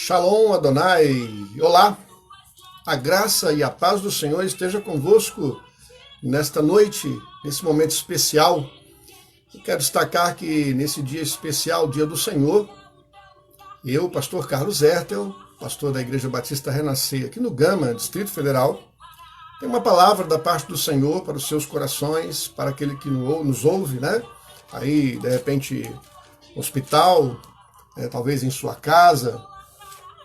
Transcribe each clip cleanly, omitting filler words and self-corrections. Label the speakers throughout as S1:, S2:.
S1: Shalom Adonai, olá, a graça e a paz do Senhor esteja convosco nesta noite, nesse momento especial. Eu quero destacar que nesse dia especial, dia do Senhor, eu, pastor Carlos Hertel, pastor da Igreja Batista Renascer, aqui no Gama, Distrito Federal, tem uma palavra da parte do Senhor para os seus corações, para aquele que nos ouve, né? Aí, de repente, no hospital, talvez em sua casa,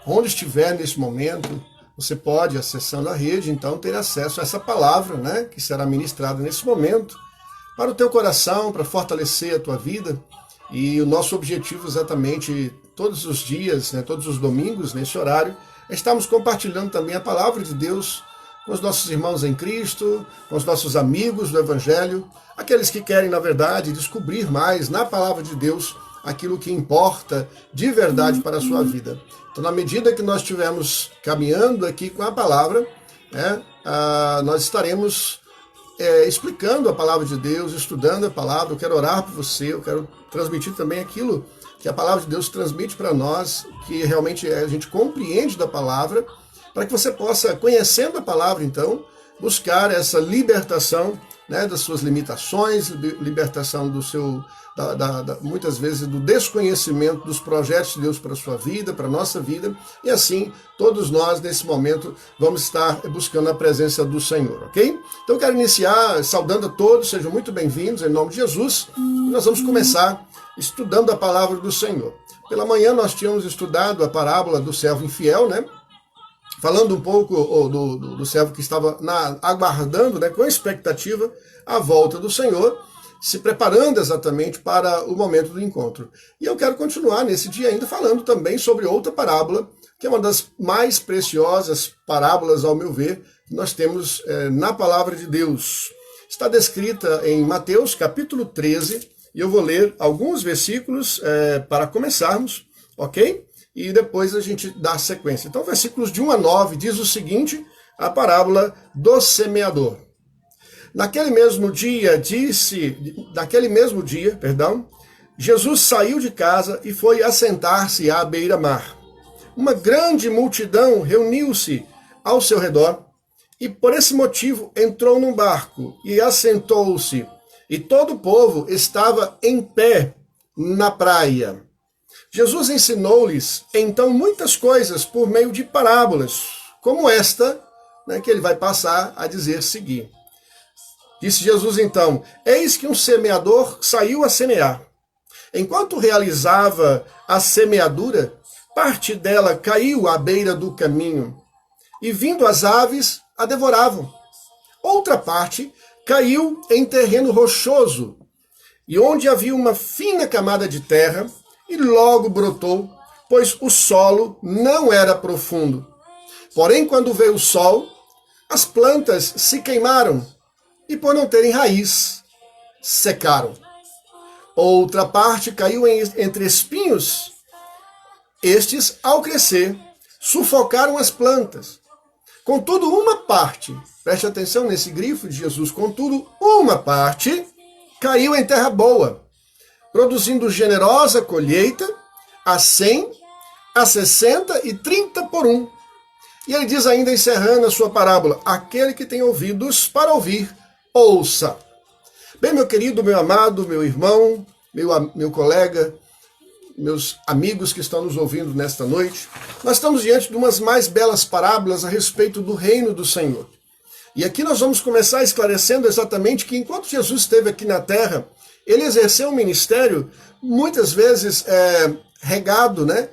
S1: onde estiver nesse momento, você pode, acessando a rede, então, ter acesso a essa palavra, né, que será ministrada nesse momento, para o teu coração, para fortalecer a tua vida. E o nosso objetivo exatamente, todos os dias, né, todos os domingos, nesse horário, é estarmos compartilhando também a palavra de Deus com os nossos irmãos em Cristo, com os nossos amigos do Evangelho, aqueles que querem, na verdade, descobrir mais na palavra de Deus aquilo que importa de verdade para a sua vida. Então, na medida que nós estivermos caminhando aqui com a palavra, nós estaremos explicando a palavra de Deus, estudando a palavra. Eu quero orar por você, eu quero transmitir também aquilo que a palavra de Deus transmite para nós, que realmente a gente compreende da palavra, para que você possa, conhecendo a palavra, então, buscar essa libertação, né, das suas limitações, libertação do seu, muitas vezes, do desconhecimento dos projetos de Deus para a sua vida, para a nossa vida, e assim, todos nós, nesse momento, vamos estar buscando a presença do Senhor, ok? Então, eu quero iniciar saudando a todos, sejam muito bem-vindos, em nome de Jesus, e nós vamos começar estudando a palavra do Senhor. Pela manhã, nós tínhamos estudado a parábola do servo infiel, né? Falando um pouco do servo que estava aguardando, né, com expectativa, a volta do Senhor, se preparando exatamente para o momento do encontro. E eu quero continuar nesse dia ainda falando também sobre outra parábola, que é uma das mais preciosas parábolas, ao meu ver, que nós temos na palavra de Deus. Está descrita em Mateus capítulo 13, e eu vou ler alguns versículos para começarmos, ok? E depois a gente dá sequência. Então, versículos de 1 a 9 diz o seguinte, a parábola do semeador. Naquele mesmo dia, Jesus saiu de casa e foi assentar-se à beira-mar. Uma grande multidão reuniu-se ao seu redor e, por esse motivo, entrou num barco e assentou-se. E todo o povo estava em pé na praia. Jesus ensinou-lhes, então, muitas coisas por meio de parábolas, como esta, né, que ele vai passar a dizer seguir. Disse Jesus, então, eis que um semeador saiu a semear. Enquanto realizava a semeadura, parte dela caiu à beira do caminho, e vindo as aves, a devoravam. Outra parte caiu em terreno rochoso, e onde havia uma fina camada de terra, e logo brotou, pois o solo não era profundo. Porém, quando veio o sol, as plantas se queimaram, e por não terem raiz, secaram. Outra parte caiu entre espinhos. Estes, ao crescer, sufocaram as plantas. Contudo, uma parte, preste atenção nesse grifo de Jesus, contudo, uma parte caiu em terra boa, produzindo generosa colheita, a 100, a 60 e 30 por um. E ele diz ainda, encerrando a sua parábola, aquele que tem ouvidos para ouvir, ouça. Bem, meu querido, meu amado, meu irmão, meu colega, meus amigos que estão nos ouvindo nesta noite, nós estamos diante de umas mais belas parábolas a respeito do reino do Senhor. E aqui nós vamos começar esclarecendo exatamente que enquanto Jesus esteve aqui na terra, ele exerceu um ministério, muitas vezes regado, né,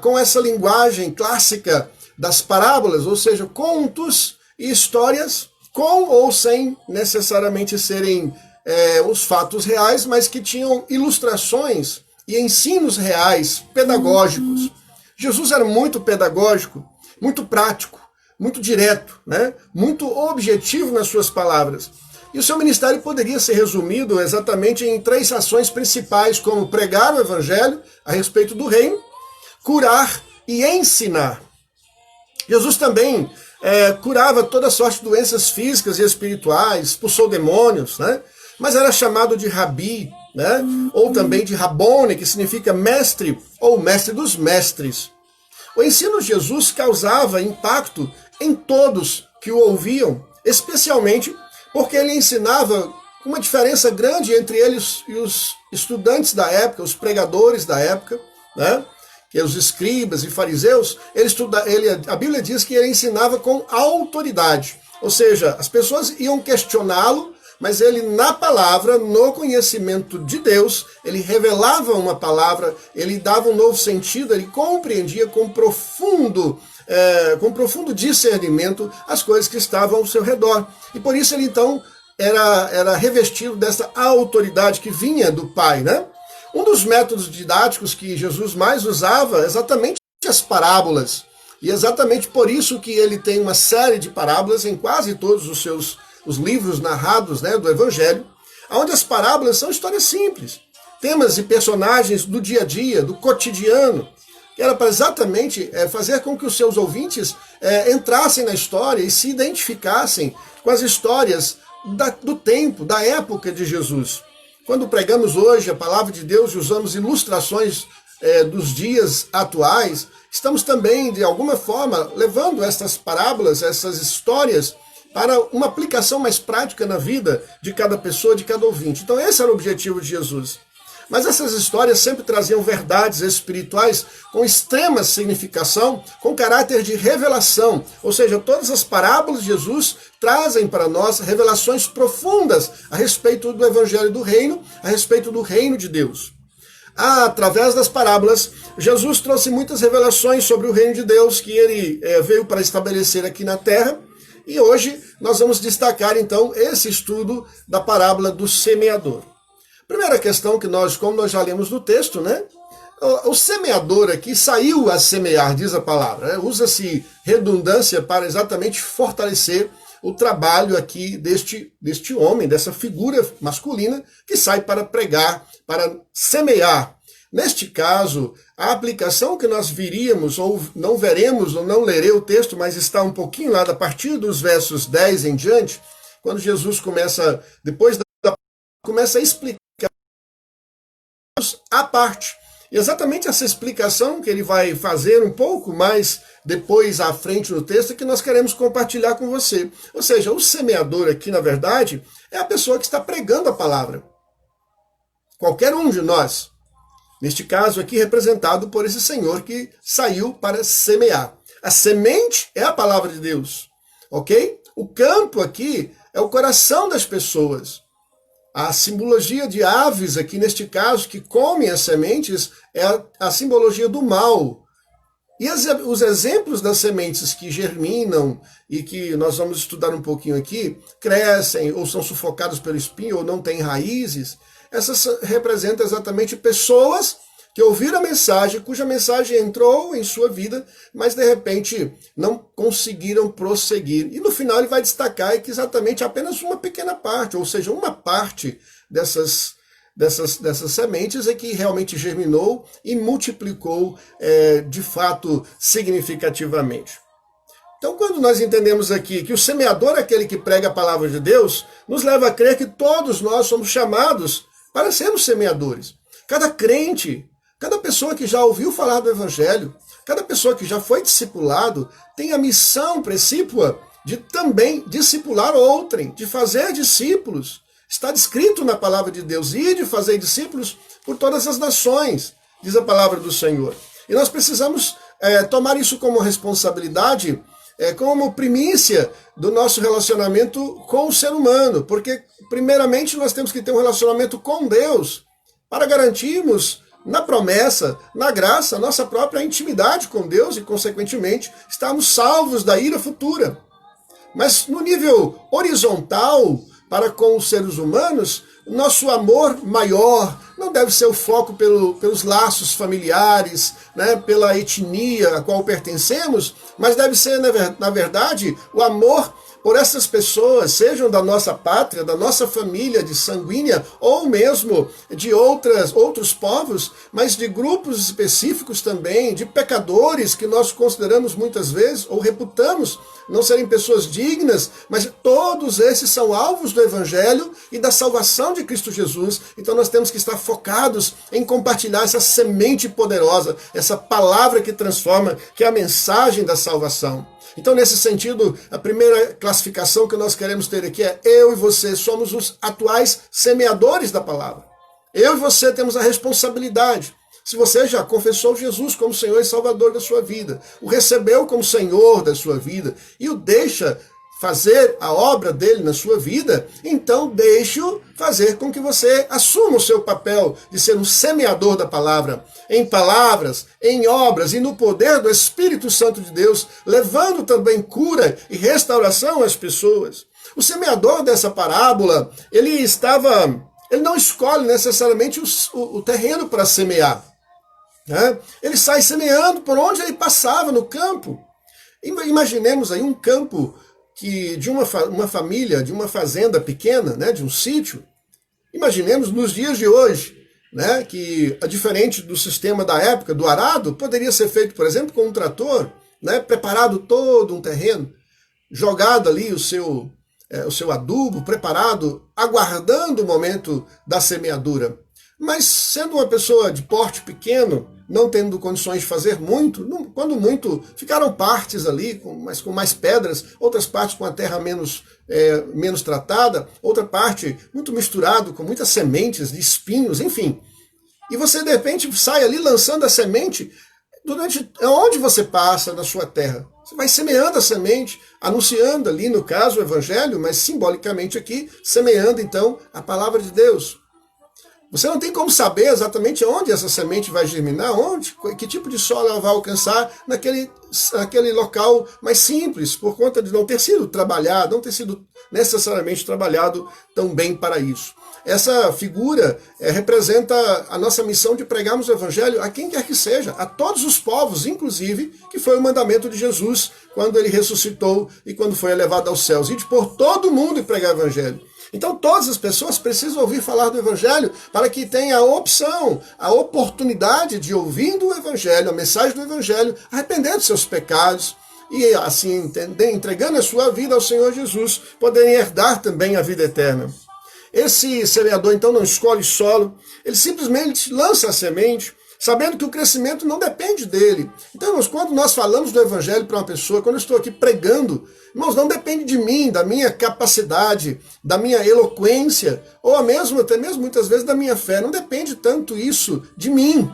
S1: com essa linguagem clássica das parábolas, ou seja, contos e histórias, com ou sem necessariamente serem os fatos reais, mas que tinham ilustrações e ensinos reais, pedagógicos. Jesus era muito pedagógico, muito prático, muito direto, né, muito objetivo nas suas palavras. E o seu ministério poderia ser resumido exatamente em 3 ações principais, como pregar o evangelho a respeito do reino, curar e ensinar. Jesus também curava toda sorte de doenças físicas e espirituais, expulsou demônios, né? Mas era chamado de rabi, né? Ou também de Rabone, que significa mestre ou mestre dos mestres. O ensino de Jesus causava impacto em todos que o ouviam, especialmente porque ele ensinava uma diferença grande entre eles e os estudantes da época, os pregadores da época, né? Que os escribas e fariseus, a Bíblia diz que ele ensinava com autoridade, ou seja, as pessoas iam questioná-lo, mas ele na palavra, no conhecimento de Deus, ele revelava uma palavra, ele dava um novo sentido, ele compreendia com profundo discernimento as coisas que estavam ao seu redor. E por isso ele então era revestido dessa autoridade que vinha do Pai, né? Um dos métodos didáticos que Jesus mais usava é exatamente as parábolas. E exatamente por isso que ele tem uma série de parábolas em quase todos os livros narrados, né, do Evangelho, onde as parábolas são histórias simples, temas e personagens do dia a dia, do cotidiano, que era para exatamente fazer com que os seus ouvintes entrassem na história e se identificassem com as histórias do tempo, da época de Jesus. Quando pregamos hoje a palavra de Deus e usamos ilustrações dos dias atuais, estamos também, de alguma forma, levando essas parábolas, essas histórias, para uma aplicação mais prática na vida de cada pessoa, de cada ouvinte. Então esse era o objetivo de Jesus. Mas essas histórias sempre traziam verdades espirituais com extrema significação, com caráter de revelação. Ou seja, todas as parábolas de Jesus trazem para nós revelações profundas a respeito do Evangelho do Reino, a respeito do Reino de Deus. Através das parábolas, Jesus trouxe muitas revelações sobre o Reino de Deus que ele veio para estabelecer aqui na Terra. E hoje nós vamos destacar então esse estudo da parábola do semeador. Primeira questão que como nós já lemos no texto, né? O semeador aqui saiu a semear, diz a palavra. Né? Usa-se redundância para exatamente fortalecer o trabalho aqui deste homem, dessa figura masculina que sai para pregar, para semear. Neste caso, a aplicação que nós viríamos, ou não veremos, ou não lerei o texto, mas está um pouquinho lá, a partir dos versos 10 em diante, quando Jesus começa a explicar a parte. E exatamente essa explicação que ele vai fazer um pouco mais depois à frente no texto que nós queremos compartilhar com você. Ou seja, o semeador aqui, na verdade, é a pessoa que está pregando a palavra. Qualquer um de nós. Neste caso aqui representado por esse senhor que saiu para semear. A semente é a palavra de Deus, ok? O campo aqui é o coração das pessoas. A simbologia de aves aqui, neste caso, que comem as sementes, é a simbologia do mal. E os exemplos das sementes que germinam e que nós vamos estudar um pouquinho aqui, crescem ou são sufocados pelo espinho ou não têm raízes, essas representam exatamente pessoas que ouviram a mensagem, cuja mensagem entrou em sua vida, mas de repente não conseguiram prosseguir. E no final ele vai destacar que exatamente apenas uma pequena parte, ou seja, uma parte dessas sementes é que realmente germinou e multiplicou de fato significativamente. Então, quando nós entendemos aqui que o semeador é aquele que prega a palavra de Deus, nos leva a crer que todos nós somos chamados para sermos semeadores. Cada crente, cada pessoa que já ouviu falar do Evangelho, cada pessoa que já foi discipulado, tem a missão precípua de também discipular outrem, de fazer discípulos. Está descrito na palavra de Deus, e de fazer discípulos por todas as nações, diz a palavra do Senhor. E nós precisamos tomar isso como responsabilidade, como primícia do nosso relacionamento com o ser humano, porque primeiramente nós temos que ter um relacionamento com Deus para garantirmos na promessa, na graça, nossa própria intimidade com Deus e, consequentemente, estarmos salvos da ira futura. Mas no nível horizontal, para com os seres humanos, nosso amor maior não deve ser o foco pelos laços familiares, né, pela etnia a qual pertencemos, mas deve ser, na verdade, o amor por essas pessoas, sejam da nossa pátria, da nossa família de sanguínea, ou mesmo de outros povos, mas de grupos específicos também, de pecadores que nós consideramos muitas vezes, ou reputamos não serem pessoas dignas, mas todos esses são alvos do Evangelho e da salvação de Cristo Jesus. Então nós temos que estar focados em compartilhar essa semente poderosa, essa palavra que transforma, que é a mensagem da salvação. Então, nesse sentido, a primeira classificação que nós queremos ter aqui é: eu e você somos os atuais semeadores da palavra. Eu e você temos a responsabilidade. Se você já confessou Jesus como Senhor e Salvador da sua vida, o recebeu como Senhor da sua vida e o deixa fazer a obra dele na sua vida, então deixe-o fazer com que você assuma o seu papel de ser um semeador da palavra, em palavras, em obras e no poder do Espírito Santo de Deus, levando também cura e restauração às pessoas. O semeador dessa parábola, ele não escolhe necessariamente o terreno para semear, né? Ele sai semeando por onde ele passava no campo. Imaginemos aí um campo de uma família, de uma fazenda pequena, né, de um sítio. Imaginemos nos dias de hoje, né, que, diferente do sistema da época, do arado, poderia ser feito, por exemplo, com um trator, né, preparado todo um terreno, jogado ali o seu adubo, preparado, aguardando o momento da semeadura. Mas sendo uma pessoa de porte pequeno, não tendo condições de fazer muito, quando muito, ficaram partes ali, mas com mais pedras, outras partes com a terra menos tratada, outra parte muito misturado, com muitas sementes de espinhos, enfim. E você, de repente, sai ali lançando a semente onde você passa na sua terra. Você vai semeando a semente, anunciando ali, no caso, o Evangelho, mas simbolicamente aqui, semeando, então, a palavra de Deus. Você não tem como saber exatamente onde essa semente vai germinar, que tipo de solo ela vai alcançar naquele local mais simples, por conta de não ter sido trabalhado, não ter sido necessariamente trabalhado tão bem para isso. Essa figura representa a nossa missão de pregarmos o Evangelho a quem quer que seja, a todos os povos, inclusive, que foi o mandamento de Jesus, quando ele ressuscitou e quando foi elevado aos céus, e de por todo mundo e pregar o Evangelho. Então todas as pessoas precisam ouvir falar do Evangelho para que tenha a opção, a oportunidade de, ouvindo o Evangelho, a mensagem do Evangelho, arrepender dos seus pecados e assim, entregando a sua vida ao Senhor Jesus, poderem herdar também a vida eterna. Esse semeador então não escolhe solo, ele simplesmente lança a semente, sabendo que o crescimento não depende dele. Então, irmãos, quando nós falamos do Evangelho para uma pessoa, quando eu estou aqui pregando, irmãos, não depende de mim, da minha capacidade, da minha eloquência, ou até mesmo muitas vezes da minha fé. Não depende tanto isso de mim.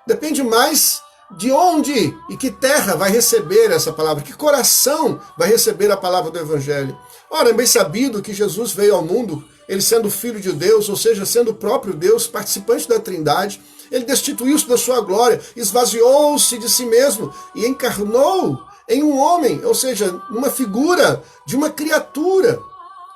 S1: Depende mais de onde e que terra vai receber essa palavra, que coração vai receber a palavra do Evangelho. Ora, é bem sabido que Jesus veio ao mundo, ele sendo Filho de Deus, ou seja, sendo o próprio Deus, participante da Trindade. Ele destituiu-se da sua glória, esvaziou-se de si mesmo e encarnou em um homem, ou seja, numa figura de uma criatura.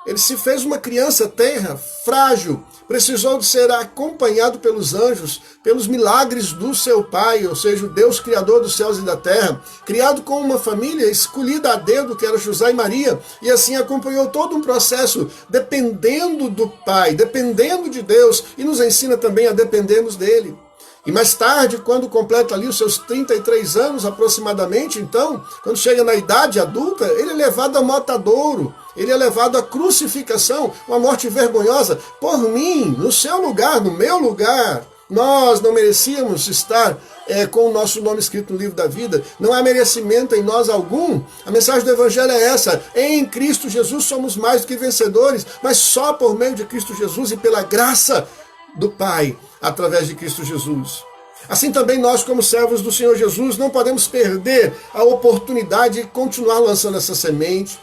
S1: Ele se fez uma criança tenra, frágil, precisou de ser acompanhado pelos anjos, pelos milagres do seu pai, ou seja, o Deus criador dos céus e da terra, criado com uma família escolhida a dedo, que era José e Maria, e assim acompanhou todo um processo, dependendo do pai, dependendo de Deus, e nos ensina também a dependermos dele. E mais tarde, quando completa ali os seus 33 anos aproximadamente, então, quando chega na idade adulta, ele é levado a matadouro, ele é levado à crucificação, uma morte vergonhosa, por mim, no seu lugar, no meu lugar. Nós não merecíamos estar com o nosso nome escrito no livro da vida, não há merecimento em nós algum. A mensagem do Evangelho é essa: em Cristo Jesus somos mais do que vencedores, mas só por meio de Cristo Jesus e pela graça do Pai, através de Cristo Jesus. Assim também nós, como servos do Senhor Jesus, não podemos perder a oportunidade de continuar lançando essa semente.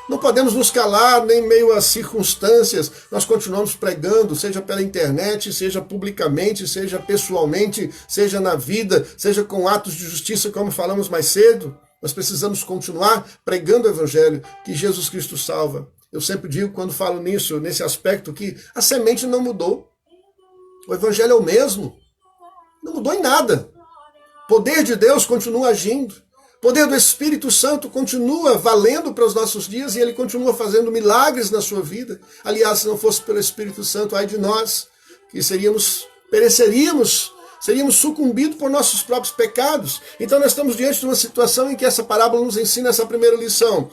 S1: Não podemos nos calar nem em meio às circunstâncias. Nós continuamos pregando, seja pela internet, seja publicamente, seja pessoalmente, seja na vida, seja com atos de justiça, como falamos mais cedo. Nós precisamos continuar pregando o Evangelho, que Jesus Cristo salva. Eu sempre digo, quando falo nisso, nesse aspecto, que a semente não mudou. O Evangelho é o mesmo. Não mudou em nada. O poder de Deus continua agindo. O poder do Espírito Santo continua valendo para os nossos dias e ele continua fazendo milagres na sua vida. Aliás, se não fosse pelo Espírito Santo, ai de nós, que pereceríamos, seríamos sucumbidos por nossos próprios pecados. Então nós estamos diante de uma situação em que essa parábola nos ensina essa primeira lição.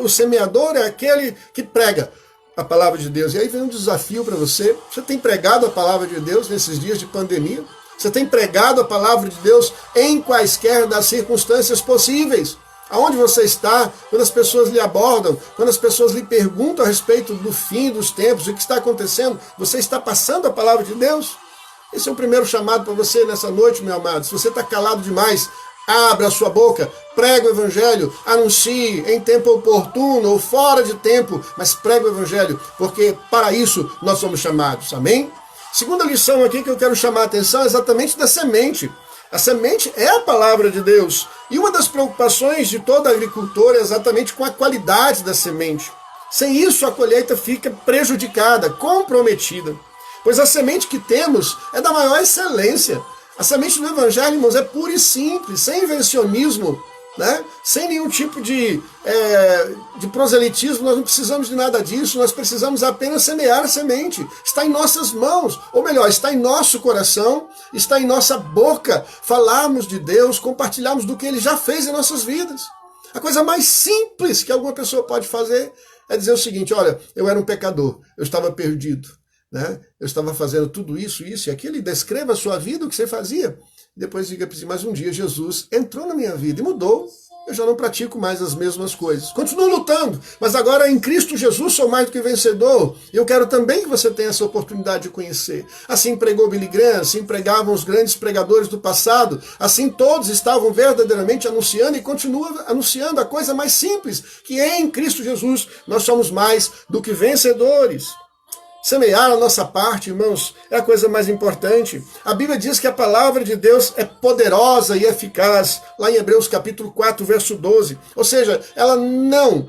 S1: O semeador é aquele que prega a palavra de Deus. E aí vem um desafio para você. Você tem pregado a palavra de Deus nesses dias de pandemia? Você tem pregado a palavra de Deus em quaisquer das circunstâncias possíveis? Aonde você está, quando as pessoas lhe abordam, quando as pessoas lhe perguntam a respeito do fim dos tempos, o que está acontecendo, você está passando a palavra de Deus? Esse é o primeiro chamado para você nessa noite, meu amado. Se você está calado demais, abra a sua boca, prega o evangelho, anuncie em tempo oportuno ou fora de tempo, mas prega o evangelho, porque para isso nós somos chamados, amém? Segunda lição aqui que eu quero chamar a atenção é exatamente da semente. A semente é a palavra de Deus. E uma das preocupações de todo agricultor é exatamente com a qualidade da semente. Sem isso, a colheita fica prejudicada, comprometida. Pois a semente que temos é da maior excelência. A semente do evangelho, irmãos, é pura e simples, sem invencionismo, né? Sem nenhum tipo de proselitismo. Nós não precisamos de nada disso, nós precisamos apenas semear a semente. Está em nossas mãos, ou melhor, está em nosso coração, está em nossa boca, falarmos de Deus, compartilharmos do que Ele já fez em nossas vidas. A coisa mais simples que alguma pessoa pode fazer é dizer o seguinte: olha, eu era um pecador, eu estava perdido, né? Eu estava fazendo tudo isso e aquilo, e descreva a sua vida, o que você fazia. Depois diga assim: mas um dia Jesus entrou na minha vida e mudou. Eu já não pratico mais as mesmas coisas. Continuo lutando, mas agora em Cristo Jesus sou mais do que vencedor. E eu quero também que você tenha essa oportunidade de conhecer. Assim pregou Billy Graham, assim pregavam os grandes pregadores do passado, assim todos estavam verdadeiramente anunciando e continuam anunciando a coisa mais simples, que em Cristo Jesus nós somos mais do que vencedores. Semear a nossa parte, irmãos, é a coisa mais importante. A Bíblia diz que a palavra de Deus é poderosa e eficaz, lá em Hebreus capítulo 4, verso 12. Ou seja, ela não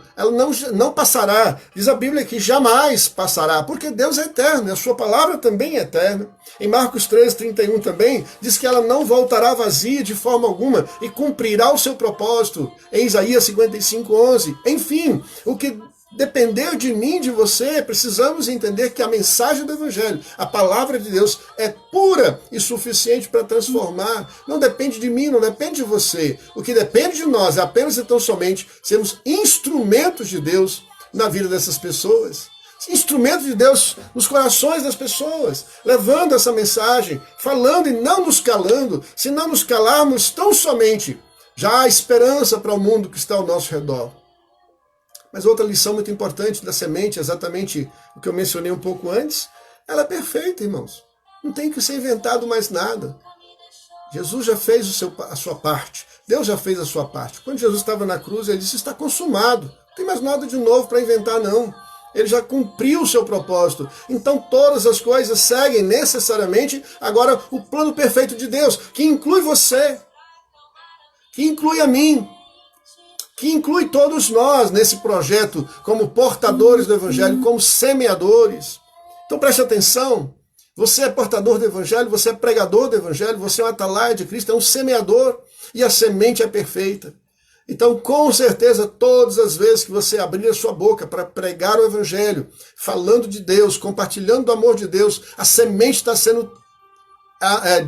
S1: passará. Diz a Bíblia que jamais passará, porque Deus é eterno, e a sua palavra também é eterna. Em Marcos 13, 31 também, diz que ela não voltará vazia de forma alguma e cumprirá o seu propósito. Em Isaías 55, 11. Enfim, o que depender de mim, de você, precisamos entender que a mensagem do Evangelho, a palavra de Deus, é pura e suficiente para transformar. Não depende de mim, não depende de você. O que depende de nós é apenas e tão somente sermos instrumentos de Deus na vida dessas pessoas. Instrumentos de Deus nos corações das pessoas, levando essa mensagem, falando e não nos calando. Se não nos calarmos, tão somente já há esperança para o mundo que está ao nosso redor. Mas outra lição muito importante da semente, exatamente o que eu mencionei um pouco antes, ela é perfeita, irmãos. Não tem que ser inventado mais nada. Jesus já fez a sua parte. Deus já fez a sua parte. Quando Jesus estava na cruz, ele disse: está consumado. Não tem mais nada de novo para inventar, não. Ele já cumpriu o seu propósito. Então todas as coisas seguem necessariamente agora o plano perfeito de Deus, que inclui você, que inclui a mim, que inclui todos nós nesse projeto como portadores do Evangelho, como semeadores. Então preste atenção, você é portador do Evangelho, você é pregador do Evangelho, você é um atalaia de Cristo, é um semeador, e a semente é perfeita. Então, com certeza, todas as vezes que você abrir a sua boca para pregar o Evangelho, falando de Deus, compartilhando do amor de Deus, a semente está sendo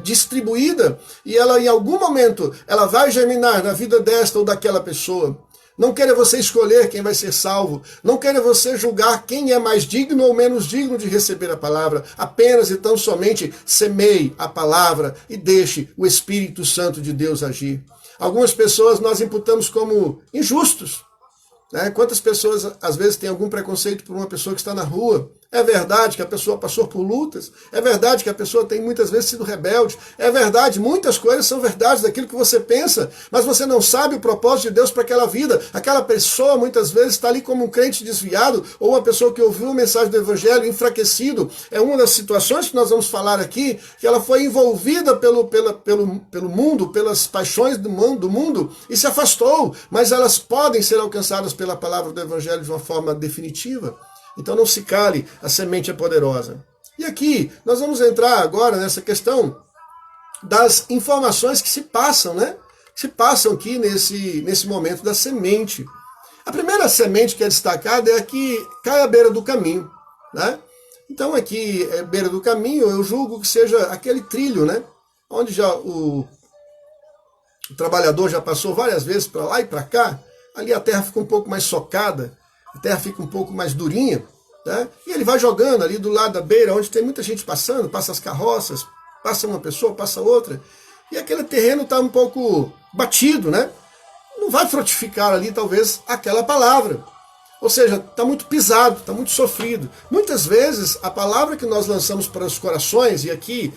S1: distribuída, e ela em algum momento ela vai germinar na vida desta ou daquela pessoa. Não queira você escolher quem vai ser salvo, não queira você julgar quem é mais digno ou menos digno de receber a palavra. Apenas e tão somente semeie a palavra e deixe o Espírito Santo de Deus agir. Algumas pessoas nós imputamos como injustos, né? Quantas pessoas às vezes têm algum preconceito por uma pessoa que está na rua? É verdade que a pessoa passou por lutas, é verdade que a pessoa tem muitas vezes sido rebelde, é verdade, muitas coisas são verdades daquilo que você pensa, mas você não sabe o propósito de Deus para aquela vida. Aquela pessoa muitas vezes está ali como um crente desviado, ou uma pessoa que ouviu a mensagem do Evangelho enfraquecido. É uma das situações que nós vamos falar aqui, que ela foi envolvida pelo mundo, pelas paixões do mundo, e se afastou, mas elas podem ser alcançadas pela palavra do Evangelho de uma forma definitiva. Então não se cale, a semente é poderosa. E aqui nós vamos entrar agora nessa questão das informações que se passam, né? se passam aqui nesse momento da semente. A primeira semente que é destacada é a que cai à beira do caminho, né? Então aqui, beira do caminho, eu julgo que seja aquele trilho, né? Onde já o trabalhador já passou várias vezes para lá e para cá, ali a terra fica um pouco mais socada, a terra fica um pouco mais durinha, né? E ele vai jogando ali do lado da beira, onde tem muita gente passando, passa as carroças, passa uma pessoa, passa outra, e aquele terreno está um pouco batido, né? Não vai frutificar ali, talvez, aquela palavra. Ou seja, está muito pisado, está muito sofrido. Muitas vezes, a palavra que nós lançamos para os corações, e aqui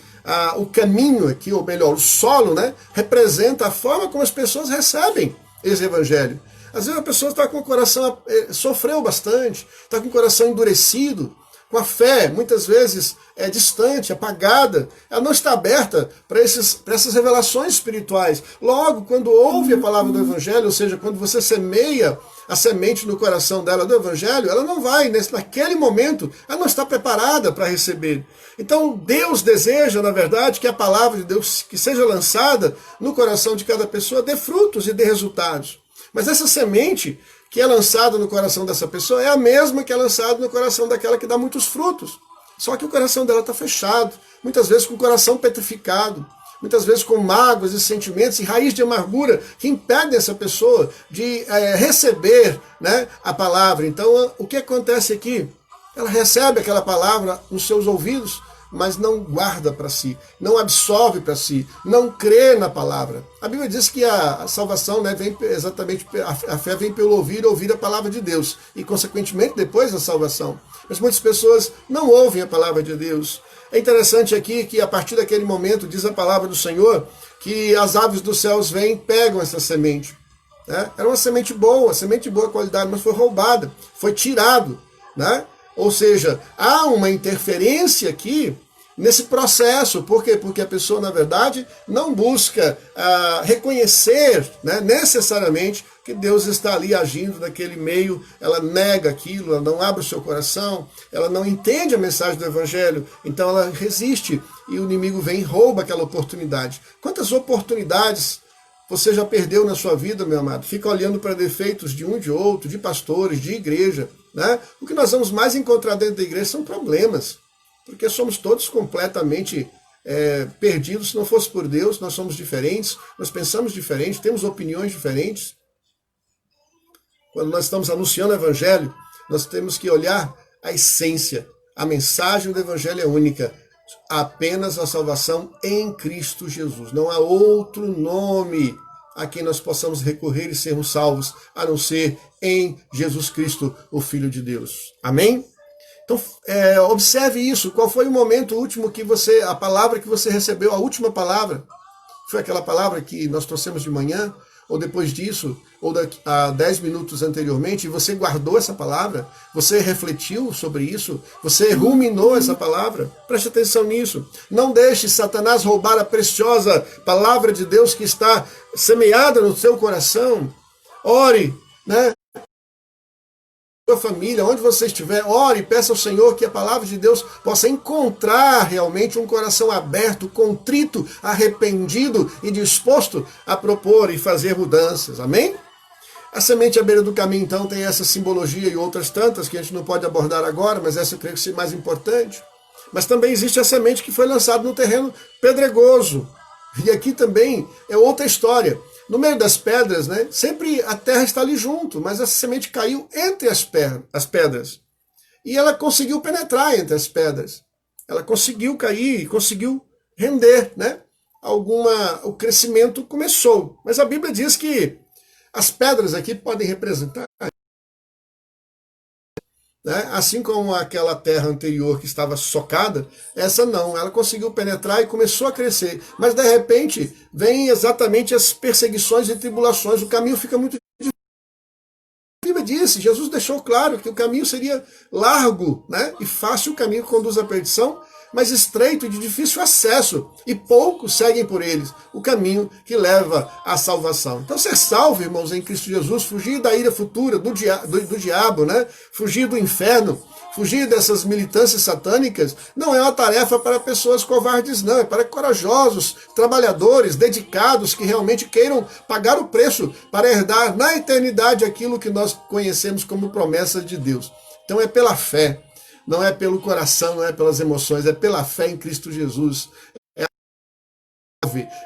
S1: o caminho, aqui, ou melhor, o solo, né, representa a forma como as pessoas recebem esse evangelho. Às vezes a pessoa está com o coração, sofreu bastante, está com o coração endurecido, com a fé, muitas vezes, distante, apagada, ela não está aberta para essas revelações espirituais. Logo, quando ouve a palavra do Evangelho, ou seja, quando você semeia a semente no coração dela do Evangelho, ela não vai, naquele momento, ela não está preparada para receber. Então, Deus deseja, na verdade, que a palavra de Deus que seja lançada no coração de cada pessoa dê frutos e dê resultados. Mas essa semente que é lançada no coração dessa pessoa é a mesma que é lançada no coração daquela que dá muitos frutos. Só que o coração dela está fechado, muitas vezes com o coração petrificado, muitas vezes com mágoas e sentimentos e raiz de amargura que impedem essa pessoa de receber, né, a palavra. Então, o que acontece aqui? Ela recebe aquela palavra nos seus ouvidos, mas não guarda para si, não absorve para si, não crê na palavra. A Bíblia diz que a salvação, né, vem exatamente, a fé vem pelo ouvir a palavra de Deus, e consequentemente depois a salvação. Mas muitas pessoas não ouvem a palavra de Deus. É interessante aqui que a partir daquele momento, diz a palavra do Senhor, que as aves dos céus vêm e pegam essa semente. Né? Era uma semente de boa qualidade, mas foi roubada, foi tirado, né? Ou seja, há uma interferência aqui nesse processo. Por quê? Porque a pessoa, na verdade, não busca reconhecer, né, necessariamente que Deus está ali agindo naquele meio. Ela nega aquilo, ela não abre o seu coração, ela não entende a mensagem do Evangelho, então ela resiste e o inimigo vem e rouba aquela oportunidade. Quantas oportunidades você já perdeu na sua vida, meu amado? Fica olhando para defeitos de um, de outro, de pastores, de igreja, né? O que nós vamos mais encontrar dentro da igreja são problemas, porque somos todos completamente perdidos. Se não fosse por Deus, nós somos diferentes, nós pensamos diferente, temos opiniões diferentes. Quando nós estamos anunciando o Evangelho, nós temos que olhar a essência. A mensagem do Evangelho é única. Apenas a salvação em Cristo Jesus. Não há outro nome a quem nós possamos recorrer e sermos salvos, a não ser em Jesus Cristo, o Filho de Deus. Amém? Então, observe isso. Qual foi o momento último que a palavra que você recebeu, a última palavra? Foi aquela palavra que nós trouxemos de manhã? Ou depois disso, ou há 10 minutos anteriormente, e você guardou essa palavra? Você refletiu sobre isso? Você ruminou essa palavra? Preste atenção nisso. Não deixe Satanás roubar a preciosa palavra de Deus que está semeada no seu coração. Ore, né? Sua família, onde você estiver, ore e peça ao Senhor que a palavra de Deus possa encontrar realmente um coração aberto, contrito, arrependido e disposto a propor e fazer mudanças. Amém? A semente à beira do caminho, então, tem essa simbologia e outras tantas que a gente não pode abordar agora, mas essa eu creio que seja mais importante. Mas também existe a semente que foi lançada no terreno pedregoso. E aqui também é outra história. No meio das pedras, né, sempre a terra está ali junto, mas essa semente caiu entre as pedras. E ela conseguiu penetrar entre as pedras. Ela conseguiu cair, conseguiu render, né? O crescimento começou. Mas a Bíblia diz que as pedras aqui podem representar, né? Assim como aquela terra anterior que estava socada, essa não, ela conseguiu penetrar e começou a crescer. Mas de repente vem exatamente as perseguições e tribulações, o caminho fica muito difícil. A Bíblia disse, Jesus deixou claro que o caminho seria largo, né? E fácil o caminho que conduz à perdição, mas estreito e de difícil acesso, e poucos seguem por eles o caminho que leva à salvação. Então, ser salvo, irmãos, em Cristo Jesus, fugir da ira futura, do diabo, né? Fugir do inferno, fugir dessas militâncias satânicas, não é uma tarefa para pessoas covardes, não. É para corajosos, trabalhadores, dedicados, que realmente queiram pagar o preço para herdar na eternidade aquilo que nós conhecemos como promessa de Deus. Então é pela fé, não é pelo coração, não é pelas emoções, é pela fé em Cristo Jesus.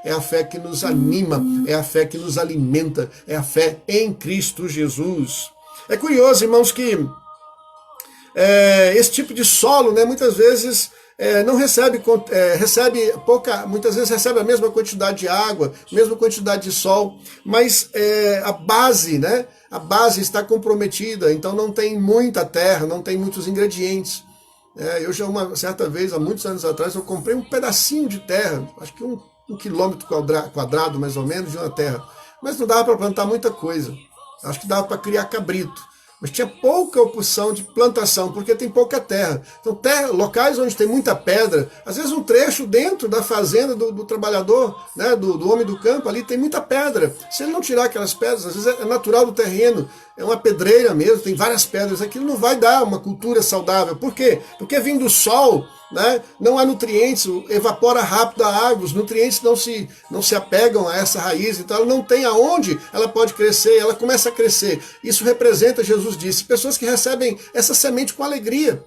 S1: É a fé que nos anima, é a fé que nos alimenta, é a fé em Cristo Jesus. É curioso, irmãos, que esse tipo de solo, né, muitas vezes não recebe, recebe pouca, muitas vezes recebe a mesma quantidade de água, mesma quantidade de sol, mas a base, né, a base está comprometida, então não tem muita terra, não tem muitos ingredientes. Eu já uma certa vez, há muitos anos atrás, eu comprei um pedacinho de terra, acho que um quilômetro quadrado mais ou menos de uma terra, mas não dava para plantar muita coisa. Acho que dava para criar cabrito. Mas tinha pouca opção de plantação, porque tem pouca terra. Então, locais onde tem muita pedra, às vezes um trecho dentro da fazenda do trabalhador, né, do homem do campo, ali tem muita pedra. Se ele não tirar aquelas pedras, às vezes é natural do terreno, é uma pedreira mesmo, tem várias pedras, aquilo não vai dar uma cultura saudável. Por quê? Porque vindo do sol, né, não há nutrientes, evapora rápido a água, os nutrientes não se apegam a essa raiz, então ela não tem aonde ela pode crescer, ela começa a crescer. Isso representa, Jesus disse, pessoas que recebem essa semente com alegria,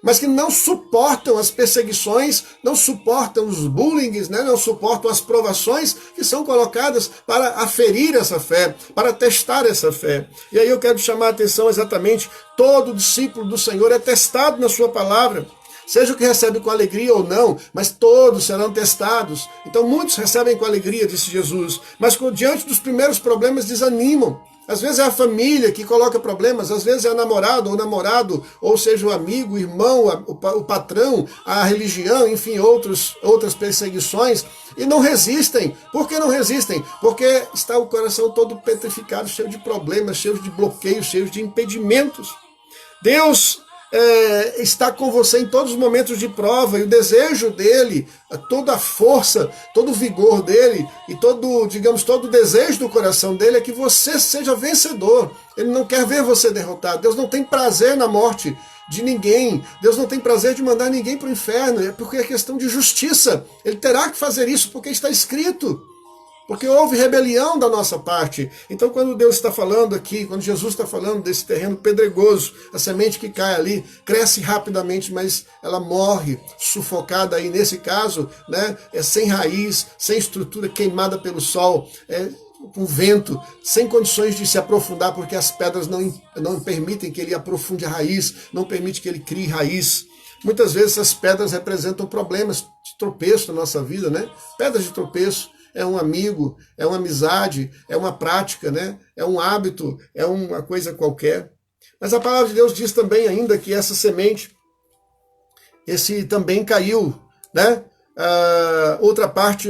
S1: mas que não suportam as perseguições, não suportam os bullings, né, não suportam as provações que são colocadas para aferir essa fé, para testar essa fé. E aí eu quero chamar a atenção exatamente, todo discípulo do Senhor é testado na sua palavra. Seja o que recebe com alegria ou não, mas todos serão testados. Então muitos recebem com alegria, disse Jesus, mas diante dos primeiros problemas desanimam. Às vezes é a família que coloca problemas, às vezes é a namorada ou namorado, ou seja o amigo, o irmão, o patrão, a religião, enfim, outras perseguições, e não resistem. Por que não resistem? Porque está o coração todo petrificado, cheio de problemas, cheio de bloqueios, cheio de impedimentos. Deus está com você em todos os momentos de prova, e o desejo dele, toda a força, todo o vigor dele e todo o desejo do coração dele é que você seja vencedor. Ele não quer ver você derrotado. Deus não tem prazer na morte de ninguém. Deus não tem prazer de mandar ninguém para o inferno, é porque é questão de justiça. Ele terá que fazer isso porque está escrito. Porque houve rebelião da nossa parte. Então, quando Deus está falando aqui, quando Jesus está falando desse terreno pedregoso, a semente que cai ali cresce rapidamente, mas ela morre sufocada aí, nesse caso, né, sem raiz, sem estrutura, queimada pelo sol, com vento, sem condições de se aprofundar, porque as pedras não permitem que ele aprofunde a raiz, não permite que ele crie raiz. Muitas vezes essas pedras representam problemas de tropeço na nossa vida, né? Pedras de tropeço. É um amigo, é uma amizade, é uma prática, né? É um hábito, é uma coisa qualquer. Mas a palavra de Deus diz também ainda que essa semente, esse também caiu, né? Outra parte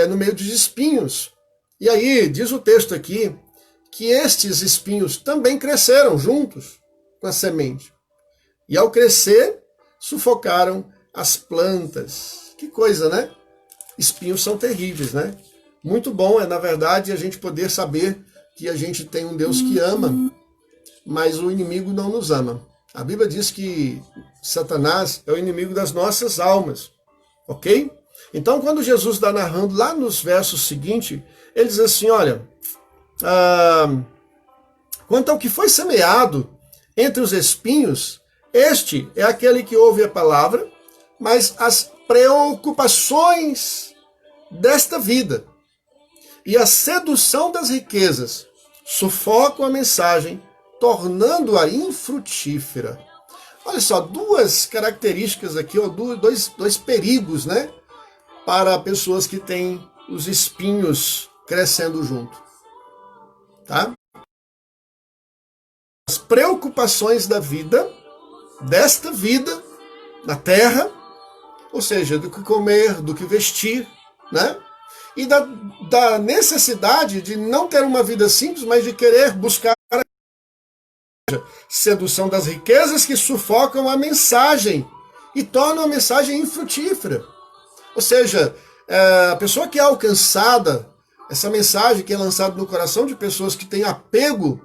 S1: no meio dos espinhos. E aí, diz o texto aqui, que estes espinhos também cresceram juntos com a semente. E ao crescer, sufocaram as plantas. Que coisa, né? Espinhos são terríveis, né? Muito bom na verdade, a gente poder saber que a gente tem um Deus que ama, mas o inimigo não nos ama. A Bíblia diz que Satanás é o inimigo das nossas almas, ok? Então, quando Jesus está narrando lá nos versos seguintes, ele diz assim, olha, quanto ao que foi semeado entre os espinhos, este é aquele que ouve a palavra, mas as preocupações desta vida e a sedução das riquezas sufocam a mensagem, tornando-a infrutífera. Olha só, duas características aqui, ó, dois perigos, né, para pessoas que têm os espinhos crescendo junto. Tá? As preocupações da vida, desta vida, na terra, ou seja, do que comer, do que vestir, né? E da necessidade de não ter uma vida simples, mas de querer buscar a sedução das riquezas que sufocam a mensagem, e torna a mensagem infrutífera. Ou seja, a pessoa que é alcançada, essa mensagem que é lançada no coração de pessoas que têm apego,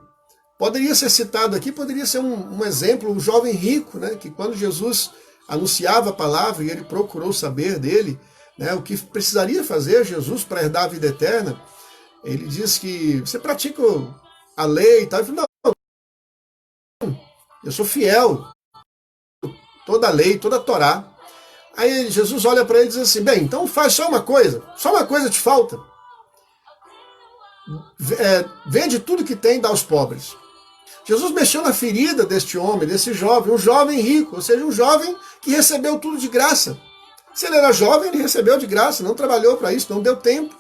S1: poderia ser citado aqui, poderia ser um exemplo, um jovem rico, né, que quando Jesus anunciava a palavra e ele procurou saber dele, né, o que precisaria fazer Jesus para herdar a vida eterna, ele diz que você pratica a lei e tal. Ele falou, não, eu sou fiel, toda a lei, toda a Torá. Aí Jesus olha para ele e diz assim, bem, então faz só uma coisa te falta. Vende tudo que tem e dá aos pobres. Jesus mexeu na ferida deste homem, desse jovem, um jovem rico, ou seja, um jovem que recebeu tudo de graça. Se ele era jovem, ele recebeu de graça, não trabalhou para isso, não deu tempo.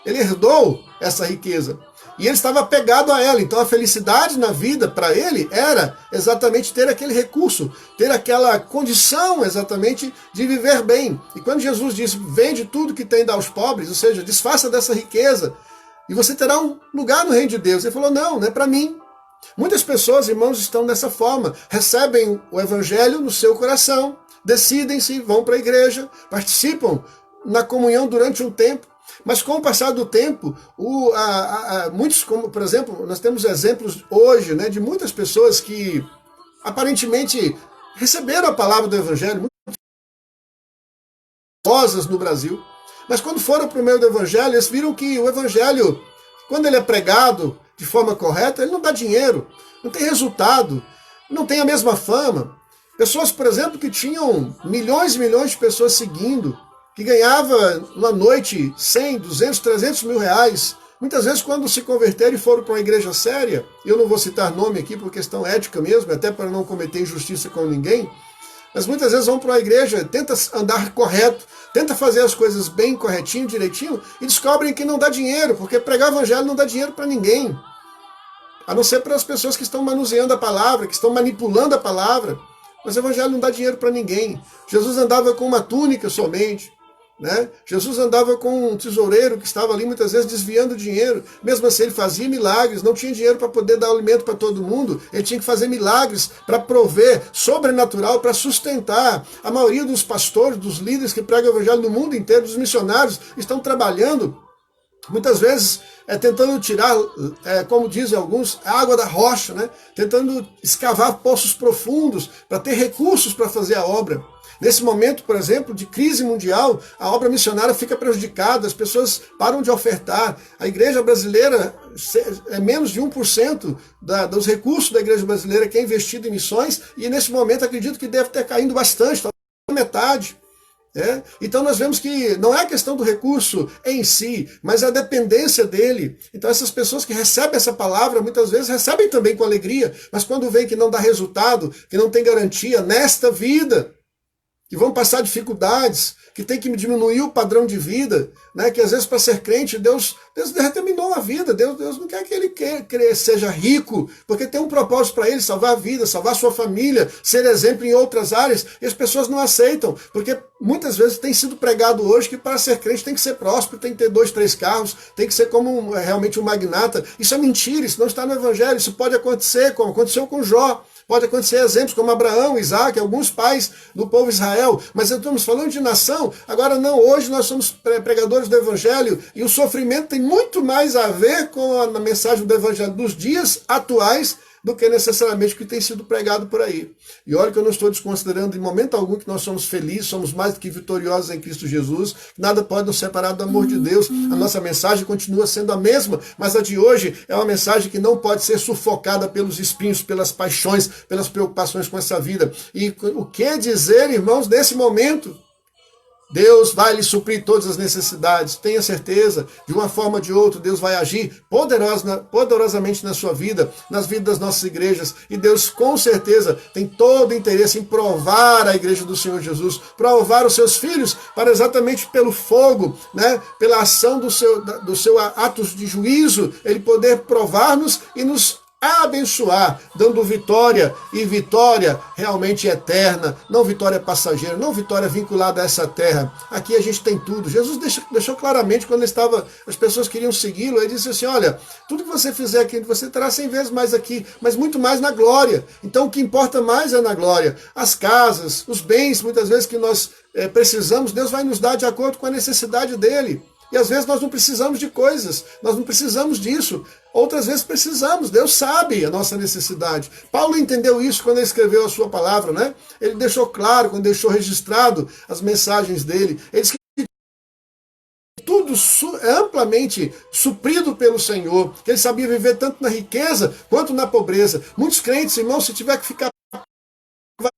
S1: Ele herdou essa riqueza. E ele estava apegado a ela. Então a felicidade na vida para ele era exatamente ter aquele recurso, ter aquela condição exatamente de viver bem. E quando Jesus disse, vende tudo que tem e dá aos pobres, ou seja, desfaça dessa riqueza, e você terá um lugar no reino de Deus. Ele falou, não é para mim. Muitas pessoas, irmãos, estão dessa forma, recebem o evangelho no seu coração, decidem-se, vão para a igreja, participam na comunhão durante um tempo, mas com o passar do tempo, muitos, como por exemplo, nós temos exemplos hoje, né, de muitas pessoas que aparentemente receberam a palavra do evangelho, muitas famosas no Brasil, mas quando foram para o meio do evangelho, eles viram que o evangelho, quando ele é pregado de forma correta, ele não dá dinheiro, não tem resultado, não tem a mesma fama. Pessoas, por exemplo, que tinham milhões e milhões de pessoas seguindo, que ganhava na noite 100, 200, 300 mil reais, muitas vezes quando se converteram e foram para uma igreja séria, eu não vou citar nome aqui por questão ética mesmo, até para não cometer injustiça com ninguém, mas muitas vezes vão para uma igreja, tenta andar correto, tenta fazer as coisas bem, corretinho, direitinho, e descobrem que não dá dinheiro, porque pregar o evangelho não dá dinheiro para ninguém, a não ser para as pessoas que estão manuseando a palavra, que estão manipulando a palavra, mas o evangelho não dá dinheiro para ninguém. Jesus andava com uma túnica somente, né? Jesus andava com um tesoureiro que estava ali muitas vezes desviando dinheiro, mesmo assim ele fazia milagres, não tinha dinheiro para poder dar alimento para todo mundo, ele tinha que fazer milagres para prover, sobrenatural, para sustentar. A maioria dos pastores, dos líderes que pregam o evangelho no mundo inteiro, dos missionários, estão trabalhando, muitas vezes tentando tirar, como dizem alguns, a água da rocha, né? Tentando escavar poços profundos para ter recursos para fazer a obra. Nesse momento, por exemplo, de crise mundial, a obra missionária fica prejudicada, as pessoas param de ofertar. A igreja brasileira, é menos de 1% dos recursos da igreja brasileira que é investido em missões, e nesse momento acredito que deve ter caindo bastante, talvez metade. Então nós vemos que não é a questão do recurso em si, mas a dependência dele. Então essas pessoas que recebem essa palavra, muitas vezes recebem também com alegria, mas quando veem que não dá resultado, que não tem garantia nesta vida, que vão passar dificuldades, que tem que diminuir o padrão de vida, né? Que às vezes para ser crente, Deus determinou a vida, Deus não quer que ele seja rico, porque tem um propósito para ele, salvar a vida, salvar a sua família, ser exemplo em outras áreas, e as pessoas não aceitam, porque muitas vezes tem sido pregado hoje que para ser crente tem que ser próspero, tem que ter 2, 3 carros, tem que ser como realmente um magnata. Isso é mentira, isso não está no evangelho, isso pode acontecer, como aconteceu com Jó. Pode acontecer exemplos como Abraão, Isaac, alguns pais do povo Israel, mas estamos falando de nação. Agora não, hoje nós somos pregadores do evangelho e o sofrimento tem muito mais a ver com a mensagem do evangelho dos dias atuais do que necessariamente o que tem sido pregado por aí. E olha que eu não estou desconsiderando em momento algum que nós somos felizes, somos mais do que vitoriosos em Cristo Jesus, nada pode nos separar do amor de Deus. A nossa mensagem continua sendo a mesma, mas a de hoje é uma mensagem que não pode ser sufocada pelos espinhos, pelas paixões, pelas preocupações com essa vida. E o que dizer, irmãos, nesse momento? Deus vai lhe suprir todas as necessidades, tenha certeza, de uma forma ou de outra, Deus vai agir poderosamente na sua vida, nas vidas das nossas igrejas, e Deus com certeza tem todo o interesse em provar a igreja do Senhor Jesus, provar os seus filhos, para exatamente pelo fogo, né, pela ação do seu atos de juízo, ele poder provar-nos e nos abençoar, dando vitória, e vitória realmente eterna, não vitória passageira, não vitória vinculada a essa terra. Aqui a gente tem tudo. Jesus deixou claramente, quando as pessoas queriam segui-lo, ele disse assim, olha, tudo que você fizer aqui, você terá 100 vezes mais aqui, mas muito mais na glória. Então o que importa mais é na glória. As casas, os bens, muitas vezes que nós precisamos, Deus vai nos dar de acordo com a necessidade dele. E às vezes nós não precisamos de coisas, nós não precisamos disso. Outras vezes precisamos, Deus sabe a nossa necessidade. Paulo entendeu isso quando ele escreveu a sua palavra, né? Ele deixou claro, quando deixou registrado as mensagens dele. Ele disse que tudo é amplamente suprido pelo Senhor, que ele sabia viver tanto na riqueza quanto na pobreza. Muitos crentes, irmãos, se tiver que ficar, vai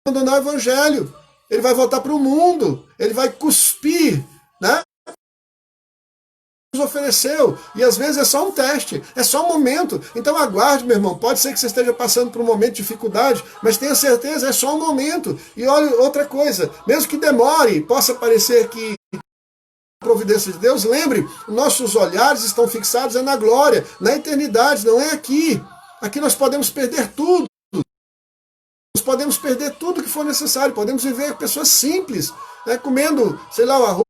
S1: abandonar o evangelho. Ele vai voltar para o mundo, ele vai cuspir, né? Nos ofereceu, e às vezes é só um teste, é só um momento. Então aguarde, meu irmão, pode ser que você esteja passando por um momento de dificuldade, mas tenha certeza, é só um momento. E olha outra coisa, mesmo que demore, possa parecer que providência de Deus, lembre, nossos olhares estão fixados na glória, na eternidade, não é aqui. Aqui nós podemos perder tudo. Nós podemos perder tudo que for necessário, podemos viver pessoas simples, né, comendo, sei lá, o arroz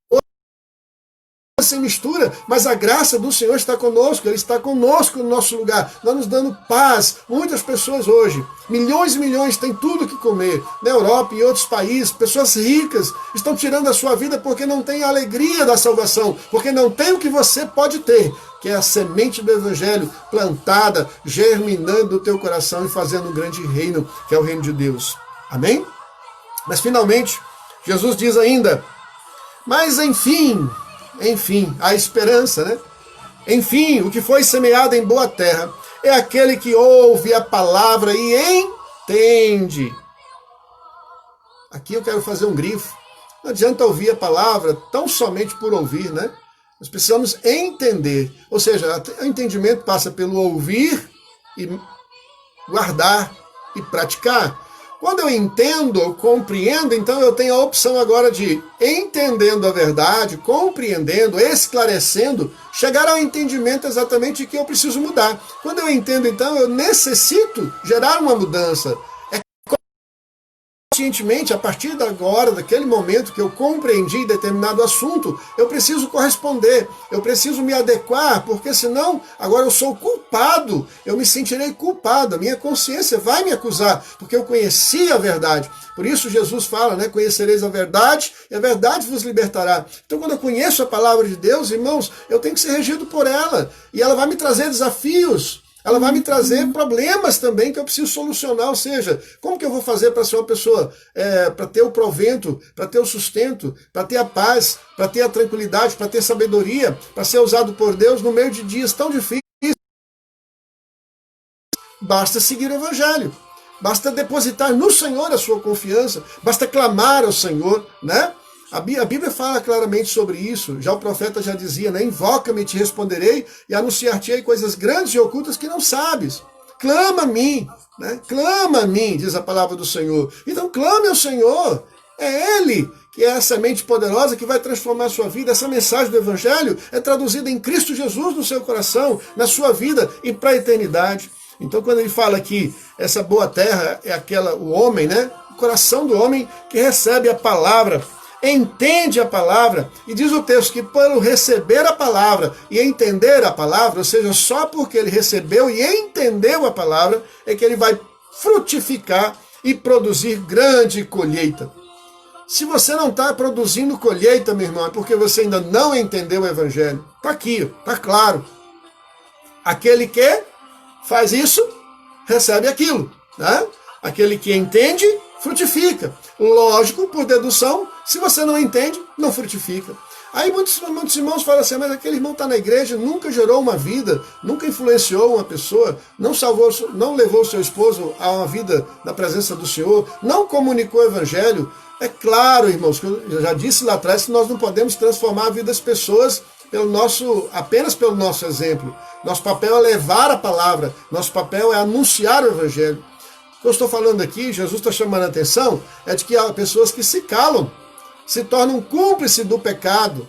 S1: sem mistura, mas a graça do Senhor está conosco, Ele está conosco no nosso lugar, nos dando paz. Muitas pessoas hoje, milhões e milhões, têm tudo o que comer, na Europa e em outros países, pessoas ricas estão tirando a sua vida porque não têm a alegria da salvação, porque não tem o que você pode ter, que é a semente do Evangelho plantada, germinando no teu coração e fazendo um grande reino, que é o reino de Deus. Amém? Mas finalmente, Jesus diz ainda, mas enfim, a esperança, né? Enfim, o que foi semeado em boa terra é aquele que ouve a palavra e entende. Aqui eu quero fazer um grifo. Não adianta ouvir a palavra tão somente por ouvir, né? Nós precisamos entender. Ou seja, o entendimento passa pelo ouvir e guardar e praticar. Quando eu entendo, eu compreendo, então eu tenho a opção agora de, entendendo a verdade, compreendendo, esclarecendo, chegar ao entendimento exatamente de que eu preciso mudar. Quando eu entendo, então, eu necessito gerar uma mudança. Conscientemente, a partir da agora, daquele momento que eu compreendi determinado assunto, eu preciso corresponder, eu preciso me adequar, porque senão agora eu sou culpado, eu me sentirei culpado, a minha consciência vai me acusar, porque eu conheci a verdade. Por isso Jesus fala, né, conhecereis a verdade e a verdade vos libertará. Então quando eu conheço a palavra de Deus, irmãos, eu tenho que ser regido por ela, e ela vai me trazer desafios, ela vai me trazer problemas também que eu preciso solucionar, ou seja, como que eu vou fazer para ser uma pessoa, para ter o provento, para ter o sustento, para ter a paz, para ter a tranquilidade, para ter sabedoria, para ser usado por Deus no meio de dias tão difíceis? Basta seguir o Evangelho, basta depositar no Senhor a sua confiança, basta clamar ao Senhor, né? A Bíblia fala claramente sobre isso, já o profeta já dizia, né? Invoca-me e te responderei e anunciar-te-ei coisas grandes e ocultas que não sabes. Clama a mim, né? Clama a mim, diz a palavra do Senhor. Então clame ao Senhor, é Ele que é a semente poderosa que vai transformar a sua vida. Essa mensagem do Evangelho é traduzida em Cristo Jesus no seu coração, na sua vida e para a eternidade. Então quando ele fala que essa boa terra é o homem, né? O coração do homem que recebe a palavra, entende a palavra, e diz o texto que por receber a palavra e entender a palavra, ou seja, só porque ele recebeu e entendeu a palavra, é que ele vai frutificar e produzir grande colheita. Se você não está produzindo colheita, meu irmão, é porque você ainda não entendeu o Evangelho. Está aqui, está claro. Aquele que faz isso, recebe aquilo, né? Aquele que entende, frutifica. Lógico, por dedução, se você não entende, não frutifica. Aí muitos irmãos falam assim, mas aquele irmão está na igreja, nunca gerou uma vida, nunca influenciou uma pessoa, não levou seu esposo a uma vida na presença do Senhor, não comunicou o Evangelho. É claro, irmãos, que eu já disse lá atrás que nós não podemos transformar a vida das pessoas apenas pelo nosso exemplo. Nosso papel é levar a palavra, nosso papel é anunciar o Evangelho. O que eu estou falando aqui, Jesus está chamando a atenção, é de que há pessoas que se calam, se tornam cúmplices do pecado,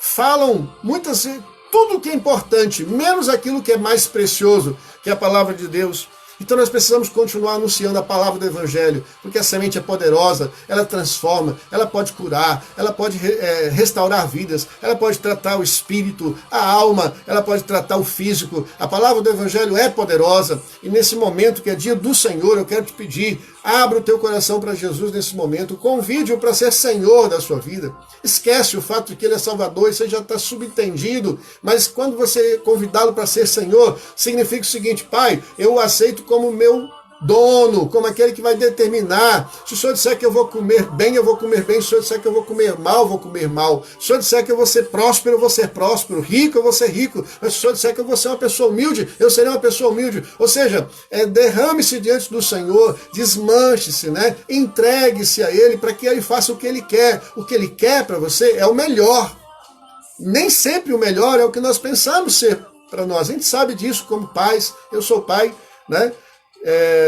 S1: falam muitas tudo que é importante, menos aquilo que é mais precioso, que é a palavra de Deus. Então nós precisamos continuar anunciando a palavra do Evangelho, porque a semente é poderosa, ela transforma, ela pode curar, ela pode restaurar vidas, ela pode tratar o espírito, a alma, ela pode tratar o físico. A palavra do Evangelho é poderosa, e nesse momento que é dia do Senhor, eu quero te pedir, abra o teu coração para Jesus nesse momento, convide-o para ser Senhor da sua vida. Esquece o fato de que Ele é Salvador, isso já está subentendido, mas quando você convidá-lo para ser Senhor, significa o seguinte: Pai, eu o aceito como meu dono, como aquele que vai determinar. Se o Senhor disser que eu vou comer bem, eu vou comer bem. Se o Senhor disser que eu vou comer mal, eu vou comer mal. Se o Senhor disser que eu vou ser próspero, eu vou ser próspero. Rico, eu vou ser rico. Mas se o Senhor disser que eu vou ser uma pessoa humilde, eu serei uma pessoa humilde. Ou seja, derrame-se diante do Senhor, desmanche-se, né? Entregue-se a Ele para que Ele faça o que Ele quer. O que Ele quer para você é o melhor. Nem sempre o melhor é o que nós pensamos ser para nós. A gente sabe disso como pais. Eu sou pai, né?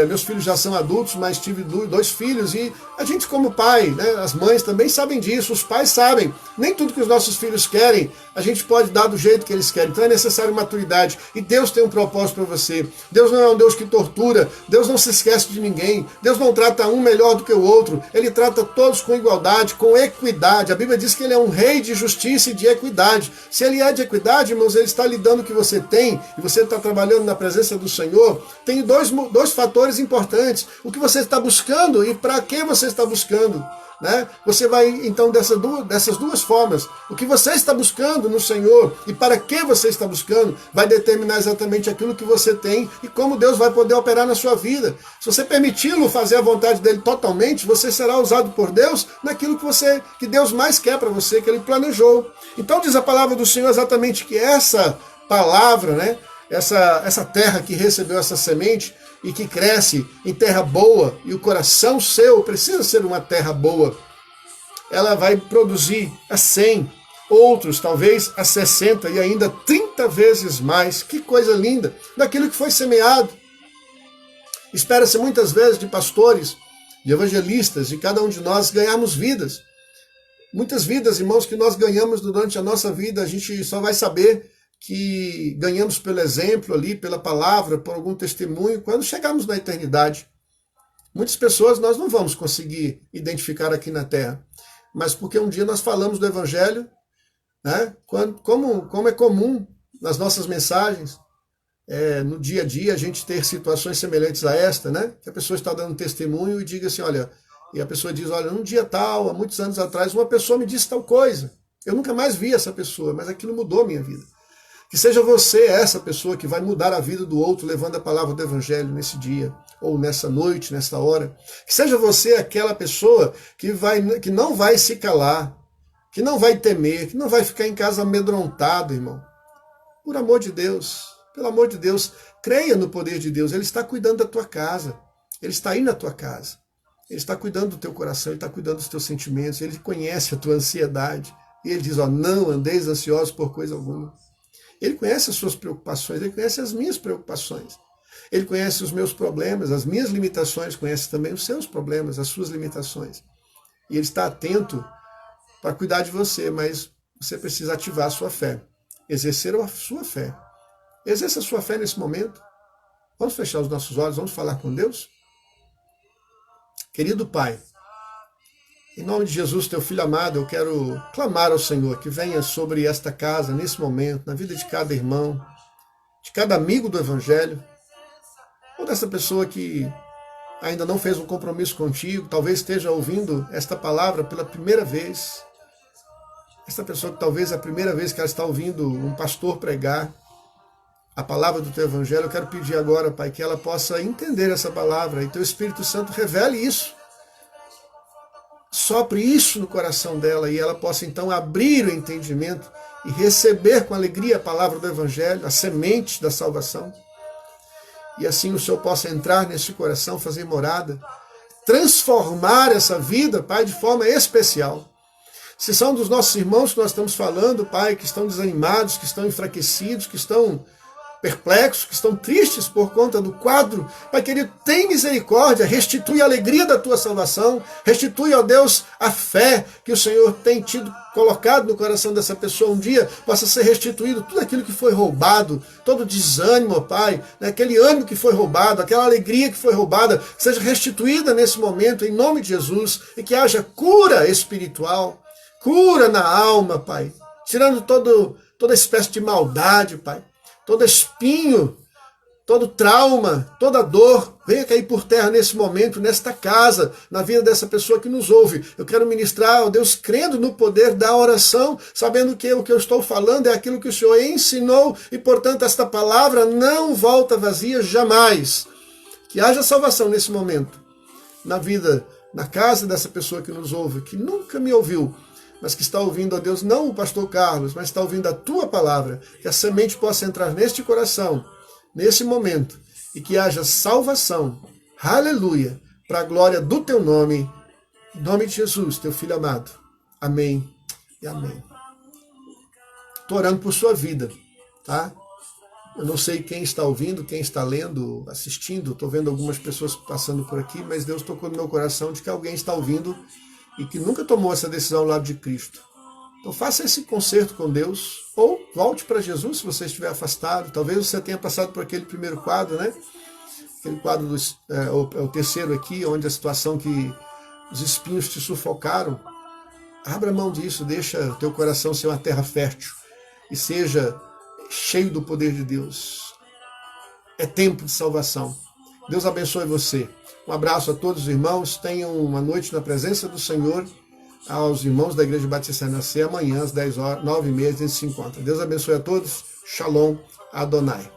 S1: Meus filhos já são adultos, mas tive 2 filhos, e a gente como pai, né, as mães também sabem disso, os pais sabem, nem tudo que os nossos filhos querem, a gente pode dar do jeito que eles querem, então é necessário maturidade, e Deus tem um propósito para você. Deus não é um Deus que tortura, Deus não se esquece de ninguém, Deus não trata um melhor do que o outro, Ele trata todos com igualdade, com equidade. A Bíblia diz que Ele é um rei de justiça e de equidade. Se Ele é de equidade, irmãos, Ele está lhe dando o que você tem, e você está trabalhando na presença do Senhor. Tem dois fatores importantes: o que você está buscando e para que você está buscando, né? Você vai então dessas duas formas. O que você está buscando no Senhor e para que você está buscando vai determinar exatamente aquilo que você tem e como Deus vai poder operar na sua vida. Se você permiti-lo fazer a vontade dele totalmente, você será usado por Deus naquilo que Deus mais quer para você, que Ele planejou. Então diz a palavra do Senhor exatamente que essa palavra, né? Essa terra que recebeu essa semente e que cresce em terra boa, e o coração seu precisa ser uma terra boa, ela vai produzir a 100, outros talvez a 60 e ainda 30 vezes mais. Que coisa linda, daquilo que foi semeado. Espera-se muitas vezes de pastores, de evangelistas, de cada um de nós ganharmos vidas. Muitas vidas, irmãos, que nós ganhamos durante a nossa vida, a gente só vai saber que ganhamos pelo exemplo ali, pela palavra, por algum testemunho, quando chegarmos na eternidade. Muitas pessoas nós não vamos conseguir identificar aqui na Terra, mas porque um dia nós falamos do Evangelho, né? Como é comum nas nossas mensagens, no dia a dia, a gente ter situações semelhantes a esta, né? Que a pessoa está dando testemunho e diga assim, olha, e a pessoa diz, olha, num dia tal, há muitos anos atrás, uma pessoa me disse tal coisa. Eu nunca mais vi essa pessoa, mas aquilo mudou a minha vida. Que seja você essa pessoa que vai mudar a vida do outro, levando a palavra do Evangelho nesse dia, ou nessa noite, nessa hora. Que seja você aquela pessoa que não vai se calar, que não vai temer, que não vai ficar em casa amedrontado, irmão. Por amor de Deus, pelo amor de Deus, creia no poder de Deus. Ele está cuidando da tua casa, Ele está aí na tua casa. Ele está cuidando do teu coração, Ele está cuidando dos teus sentimentos, Ele conhece a tua ansiedade. E Ele diz, não andeis ansiosos por coisa alguma. Ele conhece as suas preocupações, Ele conhece as minhas preocupações. Ele conhece os meus problemas, as minhas limitações, conhece também os seus problemas, as suas limitações. E Ele está atento para cuidar de você, mas você precisa ativar a sua fé, exercer a sua fé. Exerça a sua fé nesse momento. Vamos fechar os nossos olhos, vamos falar com Deus? Querido Pai, em nome de Jesus, teu Filho amado, eu quero clamar ao Senhor que venha sobre esta casa, nesse momento, na vida de cada irmão, de cada amigo do Evangelho, ou dessa pessoa que ainda não fez um compromisso contigo, talvez esteja ouvindo esta palavra pela primeira vez. Esta pessoa que talvez é a primeira vez que ela está ouvindo um pastor pregar a palavra do teu Evangelho, eu quero pedir agora, Pai, que ela possa entender essa palavra e teu Espírito Santo revele isso. Sopre isso no coração dela e ela possa então abrir o entendimento e receber com alegria a palavra do Evangelho, a semente da salvação. E assim o Senhor possa entrar nesse coração, fazer morada, transformar essa vida, Pai, de forma especial. Se são dos nossos irmãos que nós estamos falando, Pai, que estão desanimados, que estão enfraquecidos, que estão perplexos, que estão tristes por conta do quadro. Pai querido, tem misericórdia, restitui a alegria da tua salvação, restitui, ó Deus, a fé que o Senhor tem tido colocado no coração dessa pessoa um dia, possa ser restituído tudo aquilo que foi roubado, todo desânimo, ó Pai, né, aquele ânimo que foi roubado, aquela alegria que foi roubada, seja restituída nesse momento, em nome de Jesus, e que haja cura espiritual, cura na alma, Pai, tirando toda espécie de maldade, Pai, todo espinho, todo trauma, toda dor, venha cair por terra nesse momento, nesta casa, na vida dessa pessoa que nos ouve. Eu quero ministrar, ó Deus, crendo no poder da oração, sabendo que o que eu estou falando é aquilo que o Senhor ensinou e, portanto, esta palavra não volta vazia jamais. Que haja salvação nesse momento, na vida, na casa dessa pessoa que nos ouve, que nunca me ouviu, mas que está ouvindo, ó Deus, não o pastor Carlos, mas está ouvindo a tua palavra, que a semente possa entrar neste coração, nesse momento, e que haja salvação, aleluia, para a glória do teu nome, em nome de Jesus, teu filho amado. Amém e amém. Estou orando por sua vida, tá? Eu não sei quem está ouvindo, quem está lendo, assistindo, estou vendo algumas pessoas passando por aqui, mas Deus tocou no meu coração de que alguém está ouvindo e que nunca tomou essa decisão ao lado de Cristo. Então faça esse concerto com Deus, ou volte para Jesus se você estiver afastado. Talvez você tenha passado por aquele primeiro quadro, né? Aquele quadro, o terceiro aqui, onde a situação que os espinhos te sufocaram. Abra mão disso, deixa o teu coração ser uma terra fértil e seja cheio do poder de Deus. É tempo de salvação. Deus abençoe você. Um abraço a todos os irmãos, tenham uma noite na presença do Senhor. Aos irmãos da Igreja Batista Nascer, amanhã às 10 horas, 9h30, a gente se encontra. Deus abençoe a todos. Shalom Adonai.